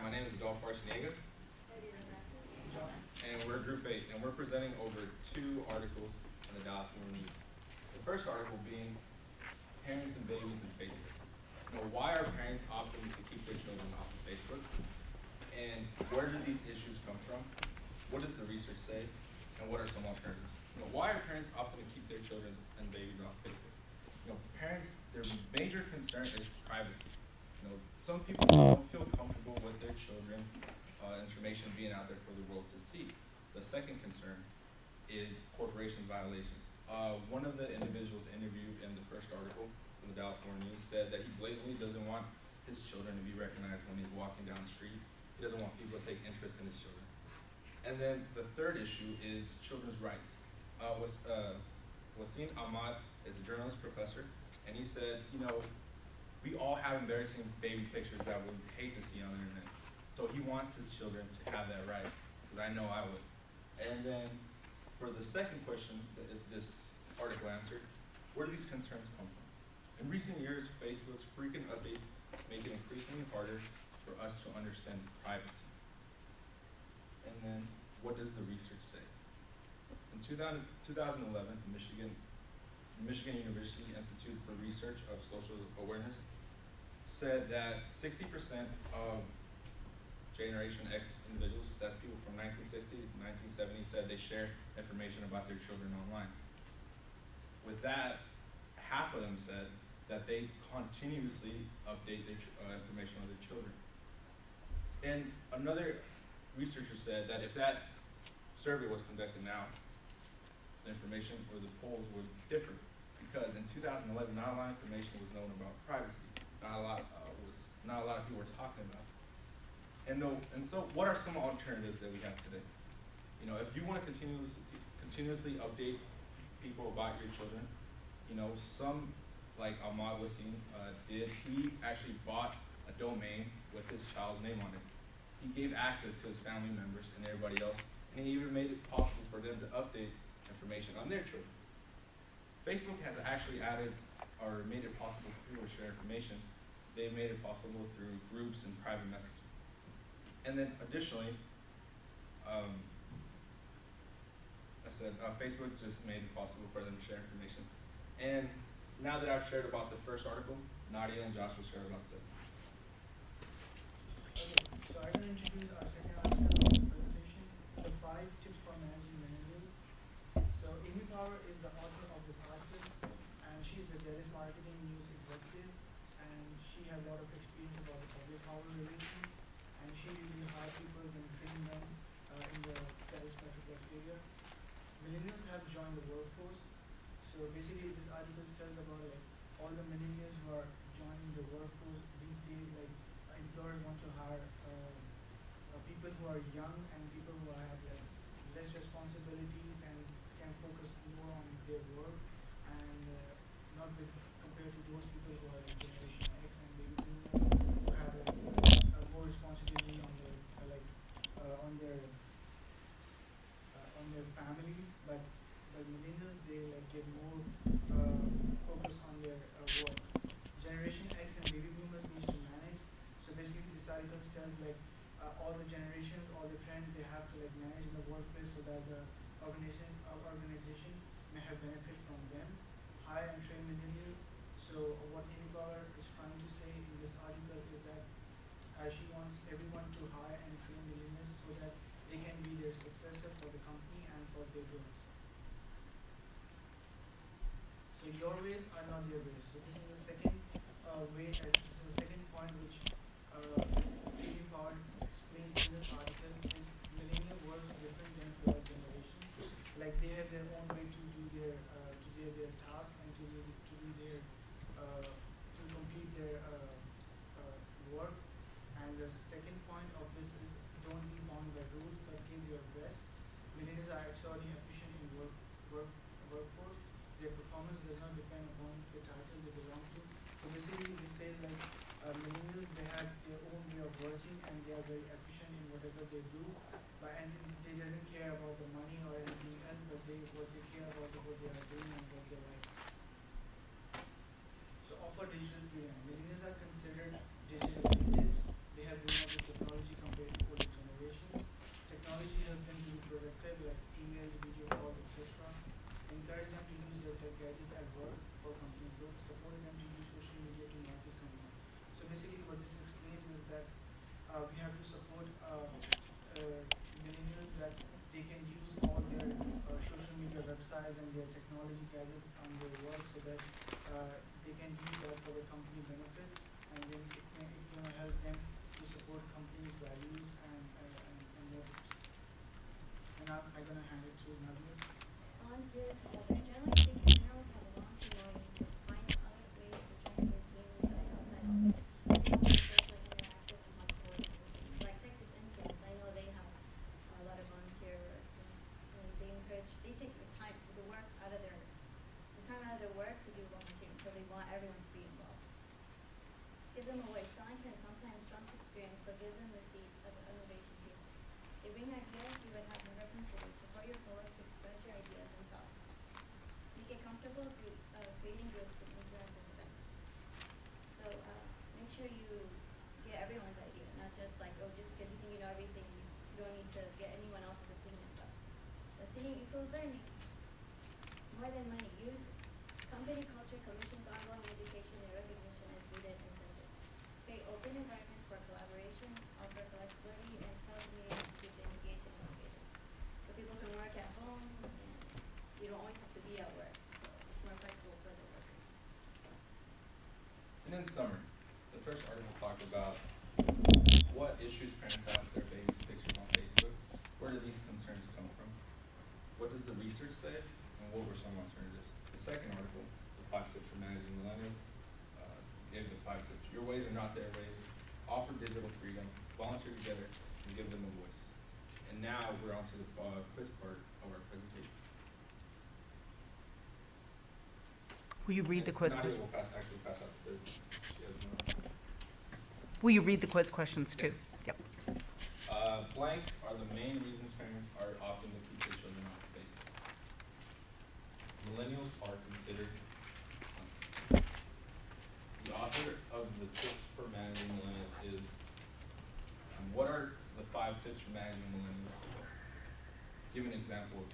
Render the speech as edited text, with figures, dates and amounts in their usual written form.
my name is Adolfo Arciniega, and we're Group 8, and we're presenting over two articles in the Dallas Morning News. The first article being Parents and Babies in Facebook. Why are parents opting to keep their children off of Facebook? And where do these issues come from? What does the research say? And what are some alternatives? Why are parents opting to keep their children and babies off Facebook? Parents, their major concern is privacy. Some people don't feel comfortable with their children information being out there for the world to see. The second concern is corporation violations. One of the individuals interviewed in the first article from the Dallas Morning News said that he blatantly doesn't want his children to be recognized when he's walking down the street. He doesn't want people to take interest in his children. And then the third issue is children's rights. Wasim Ahmad is a journalist professor, and he said, we all have embarrassing baby pictures that we hate to see on the internet. So he wants his children to have that right, because I know I would. And then for the second question that this article answered, where do these concerns come from? In recent years, Facebook's frequent updates make it increasingly harder for us to understand privacy. And then what does the research say? In 2011, the Michigan University Institute for Research of Social Awareness said that 60% of Generation X individuals, that's people from 1960 to 1970, said they share information about their children online. With that, half of them said that they continuously update their information on their children. And another researcher said that if that survey was conducted now, the information or the polls would differ, because in 2011, not a lot of information was known about privacy. Not a lot of people were talking about it. And so what are some alternatives that we have today? If you want to continuously update people about your children, some like Ahmad Wasim did. He actually bought a domain with his child's name on it. He gave access to his family members and everybody else, and he even made it possible for them to update information on their children. Facebook has actually added or made it possible for people to share information. They've made it possible through groups and private messaging. And then additionally, Facebook just made it possible for them to share information. And now that I've shared about the first article, Nadia and Josh will share about the second. Okay, so I'm going to introduce our second article of the presentation, the 5 tips for managing millennials. So Amy Power is the author of this article, and she's a Dallas marketing news executive, and she has a lot of experience about the public power relations, and she usually hires people and train them in the Dallas metroplex area. Millennials have joined the workforce. So basically, this article tells about all the millennials who are joining the workforce these days. Employers want to hire people who are young and people who have less responsibilities and can focus more on their work, and not with compared to those people who are in Generation X and Baby Boomers who have more responsibility on their on their families, but millennials they get more focus on their work. Generation X and Baby Boomers needs to manage. So basically, this article tells all the generations, all the trends they have to manage in the workplace so that the organization may have benefit from them. Hire and train millennials. So what Amy Power is trying to say in this article is that she wants everyone to hire and train millennials so that they can be their successor for the company and for their growth. So your ways are not their ways. So this is the second this is the second point which Amy Power explains in this article is millennial works different than older generations. They have their own way to do their task and to do their to complete their work. And the second point of this is don't be bound by rules, but give your best. Millennials are extraordinarily efficient in workforce. Their performance does not depend upon the title they belong to. So basically, this says millennials they have their own way of working and they are very efficient in whatever they do. And they doesn't care about the money or anything else, but what they care about is what they are doing and what they like. So offer digital freedom. Millennials are considered digital natives. They have grown up with technology we have to support millennials that they can use all their social media websites and their technology gadgets on their work so that they can use that for the company benefit, and then it's gonna help them to support company's values and motives. And I'm gonna hand it to Nadia. Volunteer together. Generally speaking, minerals have a volunteer motive to find other ways to strengthen their teams outside office. People who are socially interactive and help coordinate things. Like Texas interns, I know they have a lot of volunteer works, and they encourage, they take the time, the work out of the time out of their work to do volunteering. So they want everyone to be involved. Give them a voice. Selling can sometimes trump experience, so give them the seat of the innovation table. They bring ideas you would have never considered. Support your coworkers to express your ideas and thoughts. Make it comfortable through creating groups and interactive events. So make sure you get everyone's idea, not just like, oh, just because you think you know everything, you don't need to get anyone else's opinion. But seeing equals learning. More than money, use company culture, commissions, ongoing education, and recognition as needed incentives. Create open environments for collaboration, offer flexibility, and tell communities to keep them engaged and motivated. So people can work at home, and you don't always have to be at work. So it's more flexible for the workers. And in summary, the first article talked about what issues parents have with their babies' pictures on Facebook. Where do these concerns come from? What does the research say? And what were some alternatives? The second article, the 5 tips for managing millennials, gave the 5 tips. Your ways are not their ways. Offer digital freedom. Volunteer together and give them a voice. And now we're on to the quiz part of our presentation. Will you read the quiz Nadia questions? will actually pass out the quiz. She has no. Will you read the quiz questions too? Yes. Yep. Blank are the main reasons parents are opting to keep their children off Facebook. Millennials are considered. The author of the tips for managing millennials is. What are the 5 tips for managing millennials? Give an example of